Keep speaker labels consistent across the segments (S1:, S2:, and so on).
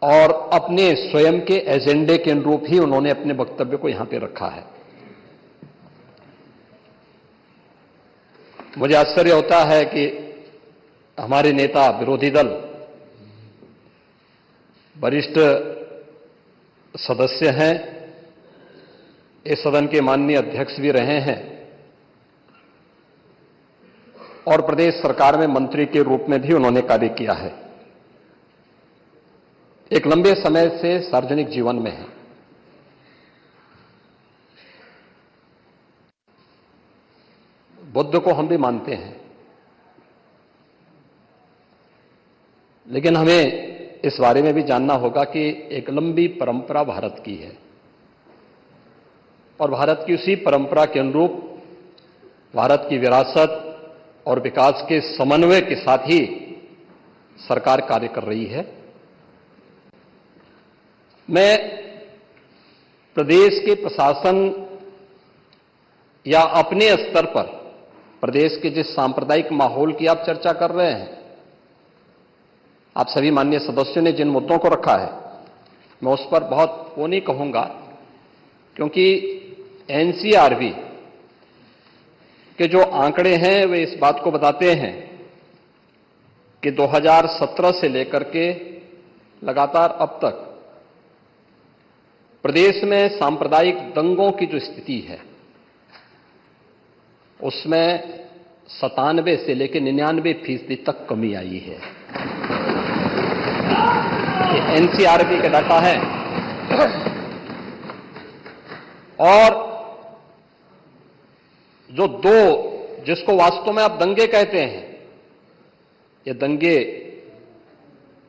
S1: और अपने स्वयं के एजेंडे के अनुरूप ही उन्होंने अपने वक्तव्य को यहां पे रखा है। मुझे आश्चर्य होता है कि हमारे नेता, विरोधी दल, वरिष्ठ सदस्य हैं, इस सदन के माननीय अध्यक्ष भी रहे हैं और प्रदेश सरकार में मंत्री के रूप में भी उन्होंने कार्य किया है। एक लंबे समय से सार्वजनिक जीवन में है। बुद्ध को हम भी मानते हैं, लेकिन हमें इस बारे में भी जानना होगा कि एक लंबी परंपरा भारत की है और भारत की उसी परंपरा के अनुरूप भारत की विरासत और विकास के समन्वय के साथ ही सरकार कार्य कर रही है। मैं प्रदेश के प्रशासन या अपने स्तर पर प्रदेश के जिस सांप्रदायिक माहौल की आप चर्चा कर रहे हैं, आप सभी माननीय सदस्यों ने जिन मुद्दों को रखा है, मैं उस पर बहुत वो नहीं कहूंगा, क्योंकि एनसीआरबी के जो आंकड़े हैं वे इस बात को बताते हैं कि 2017 से लेकर के लगातार अब तक प्रदेश में सांप्रदायिक दंगों की जो स्थिति है उसमें 97 से लेकर 99% तक कमी आई है। ये एनसीआरबी का डाटा है। और जो जिसको वास्तव में आप दंगे कहते हैं, ये दंगे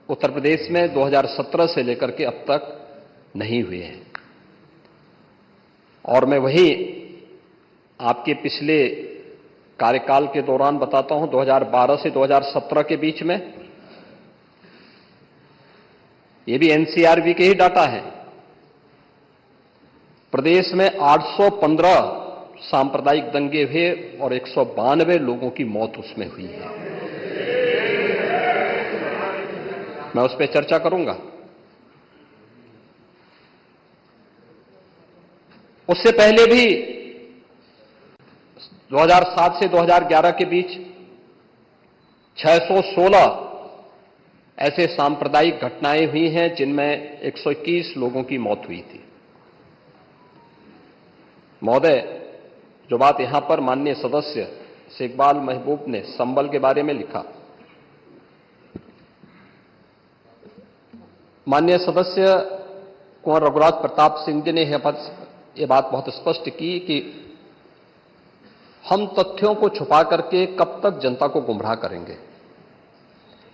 S1: उत्तर प्रदेश में 2017 से लेकर के अब तक नहीं हुए हैं। और मैं वही आपके पिछले कार्यकाल के दौरान बताता हूं, 2012 से 2017 के बीच में, ये भी एनसीआरबी के ही डाटा है, प्रदेश में 815 सांप्रदायिक दंगे हुए और 192 लोगों की मौत उसमें हुई है। मैं उस पर चर्चा करूंगा। उससे पहले भी 2007 से 2011 के बीच 616 ऐसे सांप्रदायिक घटनाएं हुई हैं जिनमें 121 लोगों की मौत हुई थी। महोदय, जो बात यहां पर माननीय सदस्य शेखबाल महबूब ने संबल के बारे में लिखा, माननीय सदस्य कुंवर रघुराज प्रताप सिंह जी ने यह बात बहुत स्पष्ट की कि हम तथ्यों को छुपा करके कब तक जनता को गुमराह करेंगे।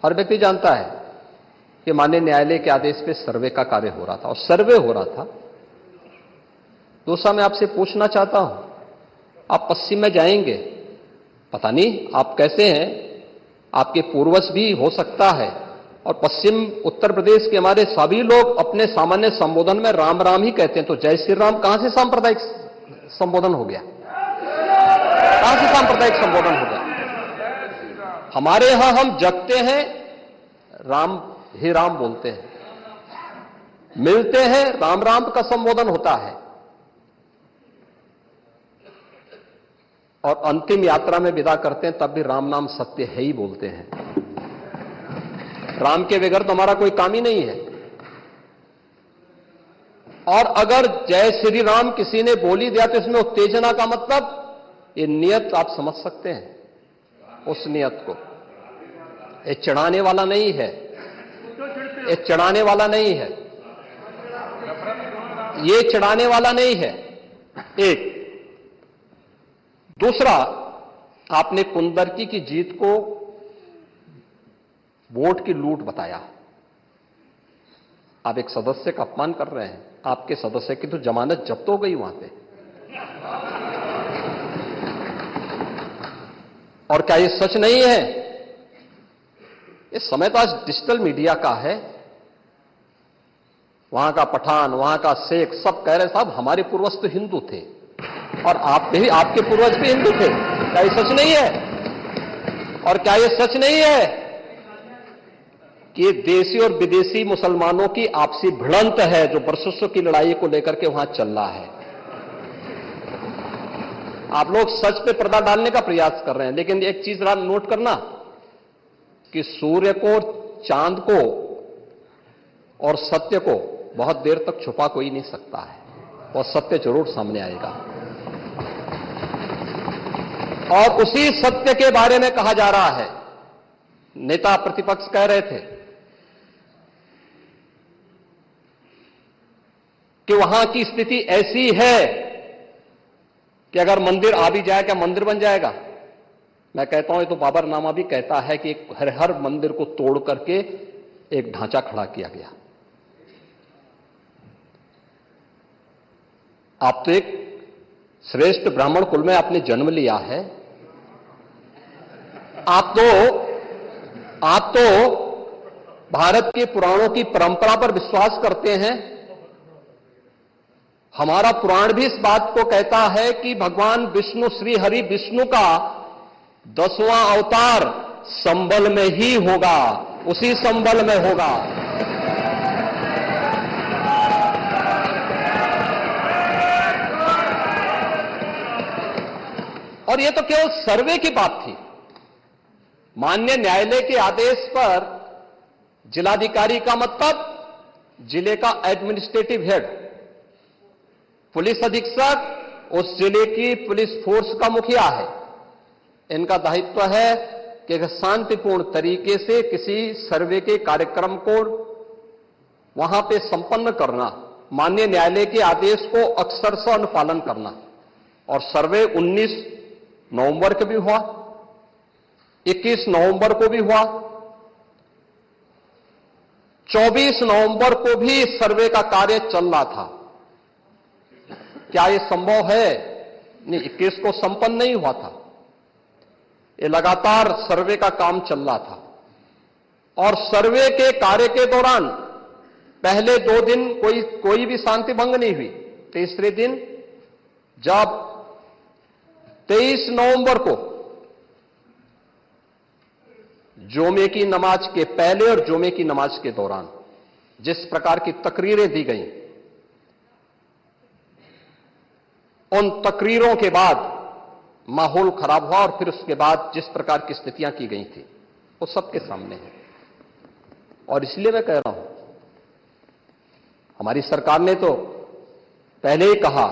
S1: हर व्यक्ति जानता है कि माननीय न्यायालय के आदेश पे सर्वे का कार्य हो रहा था और सर्वे हो रहा था। दूसरा, मैं आपसे पूछना चाहता हूं, आप पश्चिम में जाएंगे, पता नहीं आप कैसे हैं, आपके पूर्वज भी हो सकता है, और पश्चिम उत्तर प्रदेश के हमारे सभी लोग अपने सामान्य संबोधन में राम राम ही कहते हैं। तो जय श्री राम कहां से सांप्रदायिक संबोधन हो गया? कहां से सांप्रदायिक संबोधन हो गया? हमारे यहां हम जगते हैं, राम ही राम बोलते हैं, मिलते हैं, राम राम का संबोधन होता है, और अंतिम यात्रा में विदा करते हैं तब भी राम नाम सत्य है ही बोलते हैं। राम के बगैर तो हमारा कोई काम ही नहीं है। और अगर जय श्री राम किसी ने बोली दिया तो इसमें उत्तेजना का मतलब, ये नियत आप समझ सकते हैं उस नियत को। ये चढ़ाने वाला नहीं है, ये चढ़ाने वाला नहीं है, ये चढ़ाने वाला नहीं है। एक दूसरा, आपने कुंदरकी की जीत को वोट की लूट बताया। आप एक सदस्य का अपमान कर रहे हैं। आपके सदस्य की तो जमानत जब्त हो गई वहां पे। और क्या ये सच नहीं है? इस समय तो आज डिजिटल मीडिया का है। वहां का पठान, वहां का शेख सब कह रहे साहब हमारे पूर्वज तो हिंदू थे और आप भी, आपके पूर्वज भी हिंदू थे। क्या ये सच नहीं है? और क्या ये सच नहीं है कि देशी और विदेशी मुसलमानों की आपसी भिड़ंत है जो वर्षों की लड़ाई को लेकर के वहां चल रहा है। आप लोग सच पे पर्दा डालने का प्रयास कर रहे हैं, लेकिन एक चीज नोट करना कि सूर्य को, चांद को और सत्य को बहुत देर तक छुपा कोई नहीं सकता है, और सत्य जरूर सामने आएगा। और उसी सत्य के बारे में कहा जा रहा है, नेता प्रतिपक्ष कह रहे थे कि वहां की स्थिति ऐसी है कि अगर मंदिर आ भी जाए, क्या मंदिर बन जाएगा? मैं कहता हूं, ये तो बाबरनामा भी कहता है कि हर मंदिर को तोड़ करके एक ढांचा खड़ा किया गया। आप तो एक श्रेष्ठ ब्राह्मण कुल में आपने जन्म लिया है, आप तो भारत के पुराणों की परंपरा पर विश्वास करते हैं। हमारा पुराण भी इस बात को कहता है कि भगवान विष्णु, श्री हरि विष्णु का 10वां अवतार संबल में ही होगा, उसी संबल में होगा। और यह तो केवल सर्वे की बात थी। माननीय न्यायालय के आदेश पर जिलाधिकारी का मतलब जिले का एडमिनिस्ट्रेटिव हेड, पुलिस अधीक्षक उस जिले की पुलिस फोर्स का मुखिया है। इनका दायित्व है कि शांतिपूर्ण तरीके से किसी सर्वे के कार्यक्रम को वहां पे संपन्न करना, माननीय न्यायालय के आदेश को अक्षरशः अनुपालन करना। और सर्वे 19 नवंबर को भी हुआ, 21 नवंबर को भी हुआ, 24 नवंबर को भी सर्वे का कार्य चल रहा था। क्या यह संभव है? नहीं, 21 को संपन्न नहीं हुआ था। ये लगातार सर्वे का काम चल रहा था। और सर्वे के कार्य के दौरान पहले 2 दिन कोई भी शांति भंग नहीं हुई। तीसरे दिन जब 23 नवंबर को जुमे की नमाज के पहले और जुमे की नमाज के दौरान जिस प्रकार की तकरीरें दी गईं, उन तकरीरों के बाद माहौल खराब हुआ। और फिर उसके बाद जिस प्रकार की स्थितियां की गई थी वो सबके सामने है। और इसलिए मैं कह रहा हूं, हमारी सरकार ने तो पहले ही कहा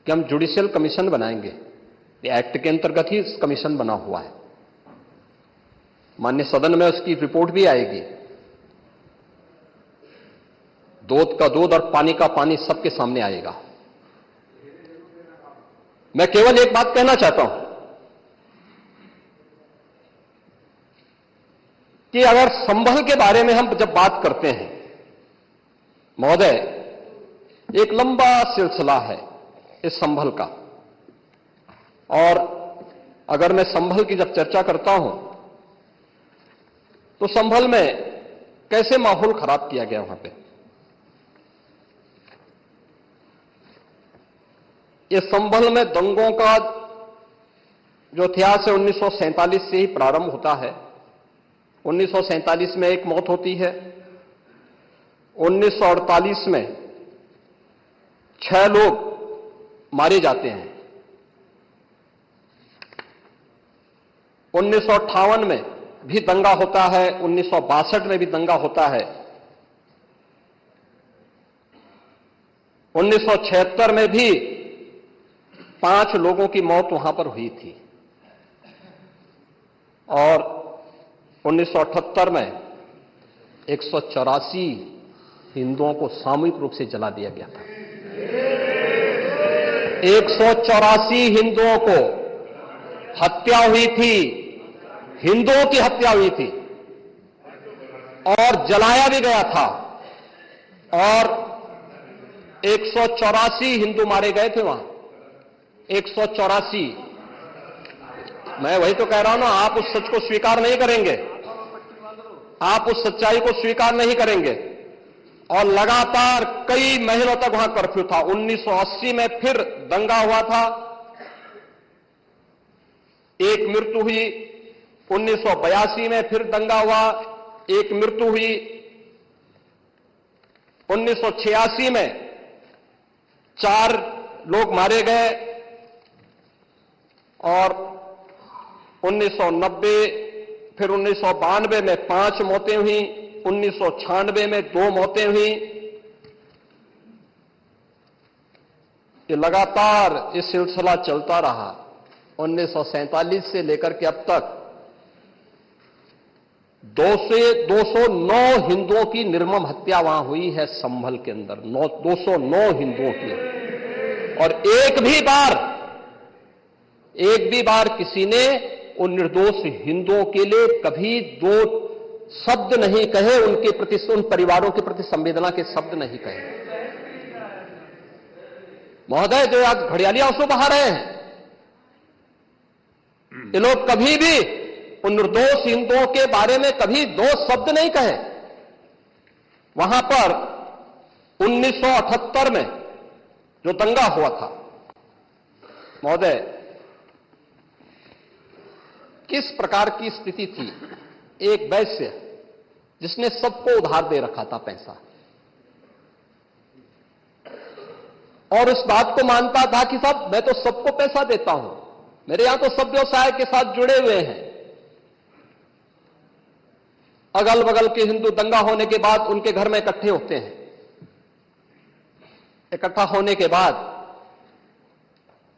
S1: कि हम जुडिशियल कमीशन बनाएंगे। ये एक्ट के अंतर्गत ही इस कमीशन बना हुआ है। माननीय सदन में उसकी रिपोर्ट भी आएगी। दूध का दूध और पानी का पानी सबके सामने आएगा। मैं केवल एक बात कहना चाहता हूं कि अगर संभल के बारे में हम जब बात करते हैं, महोदय, एक लंबा सिलसिला है इस संभल का। और अगर मैं संभल की जब चर्चा करता हूं तो संभल में कैसे माहौल खराब किया गया वहां पे। ये संभल में दंगों का जो इतिहास है 1947 से ही प्रारंभ होता है। 1947 में एक मौत होती है, 1948 में 6 लोग मारे जाते हैं, 1958 में भी दंगा होता है, 1962 में भी दंगा होता है, 1976 में भी 5 लोगों की मौत वहां पर हुई थी। और 1978 में 184 हिंदुओं को सामूहिक रूप से जला दिया गया था। 184 हिंदुओं को हत्या हुई थी, हिंदुओं की हत्या हुई थी और जलाया भी गया था। और 184 हिंदू मारे गए थे वहां, 184। मैं वही तो कह रहा हूं ना, आप उस सच को स्वीकार नहीं करेंगे, आप उस सच्चाई को स्वीकार नहीं करेंगे। और लगातार कई महीनों तक वहां कर्फ्यू था। 1980 में फिर दंगा हुआ था, 1 मृत्यु हुई। 1982 में फिर दंगा हुआ, एक मृत्यु हुई। 1986 में 4 लोग मारे गए और 1990 फिर 1992 में 5 मौतें हुई, 1996 में 2 मौतें हुई। ये लगातार ये सिलसिला चलता रहा। 1947 से लेकर के अब तक 209 हिंदुओं की निर्मम हत्या वहां हुई है संभल के अंदर, 209 हिंदुओं की। और एक भी बार किसी ने उन निर्दोष हिंदुओं के लिए कभी 2 शब्द नहीं कहे, उनके प्रति, उन परिवारों के प्रति संवेदना के शब्द नहीं कहे। महोदय, जो आज घड़ियाली आंसू बहा रहे हैं, ये लोग कभी भी उन निर्दोष हिंदुओं के बारे में कभी 2 शब्द नहीं कहे। वहां पर 1978 में जो दंगा हुआ था, महोदय, किस प्रकार की स्थिति थी। एक वैश्य जिसने सबको उधार दे रखा था पैसा, और उस बात को मानता था कि साहब मैं तो सबको पैसा देता हूं, मेरे यहां तो सब व्यवसाय के साथ जुड़े हुए हैं। अगल बगल के हिंदू दंगा होने के बाद उनके घर में इकट्ठे होते हैं। इकट्ठा होने के बाद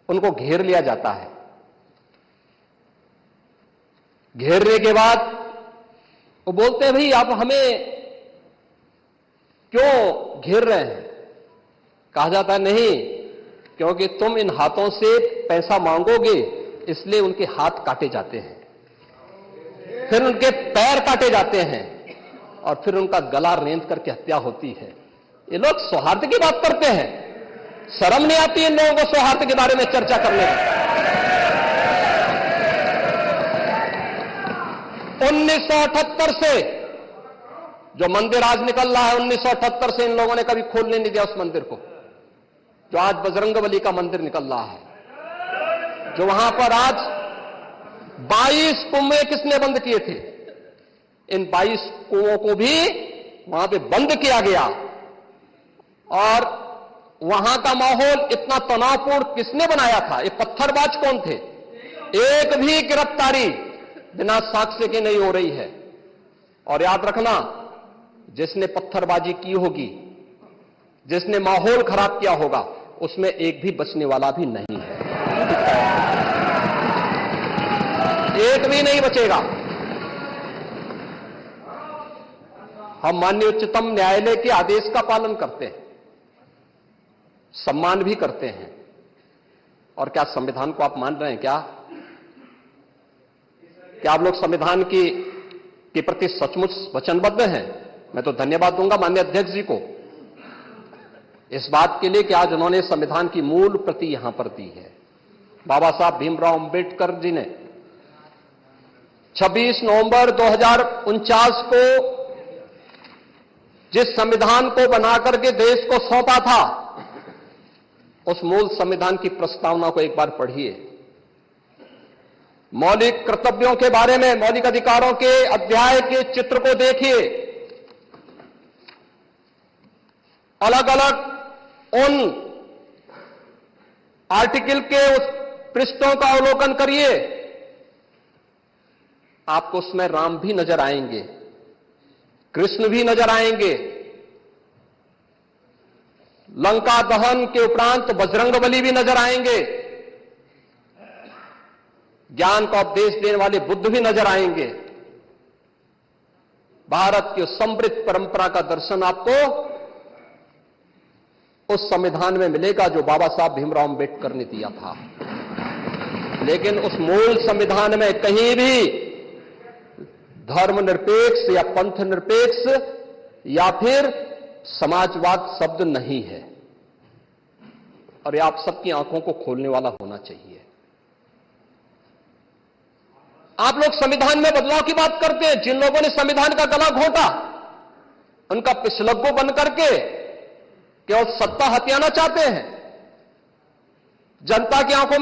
S1: उनको घेर लिया जाता है। घेरने के बाद वो बोलते हैं, भाई आप हमें क्यों घेर रहे हैं? कहा जाता है, नहीं, क्योंकि तुम इन हाथों से पैसा मांगोगे, इसलिए उनके हाथ काटे जाते हैं, फिर उनके पैर काटे जाते हैं और फिर उनका गला रेंद करके हत्या होती है। ये लोग सौहार्द की बात करते हैं। शर्म नहीं आती इन लोगों को सौहार्द के बारे में चर्चा करने में। 1978 से जो मंदिर आज निकल रहा है, 1978 से इन लोगों ने कभी खोलने नहीं दिया उस मंदिर को, जो आज बजरंगबली का मंदिर निकल रहा है। जो वहां पर आज 22 कुएं किसने बंद किए थे? इन 22 कुओं को भी वहां पे बंद किया गया। और वहां का माहौल इतना तनावपूर्ण किसने बनाया था? ये पत्थरबाज कौन थे? एक भी गिरफ्तारी बिना साक्ष्य के नहीं हो रही है। और याद रखना, जिसने पत्थरबाजी की होगी, जिसने माहौल खराब किया होगा, उसमें एक भी बचने वाला भी नहीं है। एक भी नहीं बचेगा। हम माननीय उच्चतम न्यायालय के आदेश का पालन करते हैं, सम्मान भी करते हैं। और क्या संविधान को आप मान रहे हैं? क्या आप लोग संविधान के प्रति सचमुच वचनबद्ध हैं? मैं तो धन्यवाद दूंगा माननीय अध्यक्ष जी को इस बात के लिए कि आज उन्होंने संविधान की मूल प्रति यहां पर दी है। बाबा साहब भीमराव अंबेडकर जी ने 26 नवंबर 2049 को जिस संविधान को बनाकर के देश को सौंपा था, उस मूल संविधान की प्रस्तावना को एक बार पढ़िए। मौलिक कर्तव्यों के बारे में, मौलिक अधिकारों के अध्याय के चित्र को देखिए। अलग अलग उन आर्टिकल के उस पृष्ठों का अवलोकन करिए। आपको उसमें राम भी नजर आएंगे, कृष्ण भी नजर आएंगे। लंका दहन के उपरांत बजरंगबली भी नजर आएंगे। ज्ञान का उपदेश देने वाले बुद्ध भी नजर आएंगे। भारत की समृद्ध परंपरा का दर्शन आपको उस संविधान में मिलेगा जो बाबा साहब भीमराव अंबेडकर ने दिया था। लेकिन उस मूल संविधान में कहीं भी धर्मनिरपेक्ष या पंथ निरपेक्ष या फिर समाजवाद शब्द नहीं है। और ये आप सबकी आंखों को खोलने वाला होना चाहिए। आप लोग संविधान में बदलाव की बात करते हैं। जिन लोगों ने संविधान का गला घोंटा, उनका पिछलग्गू बन करके केवल सत्ता हथियाना चाहते हैं। जनता की आंखों में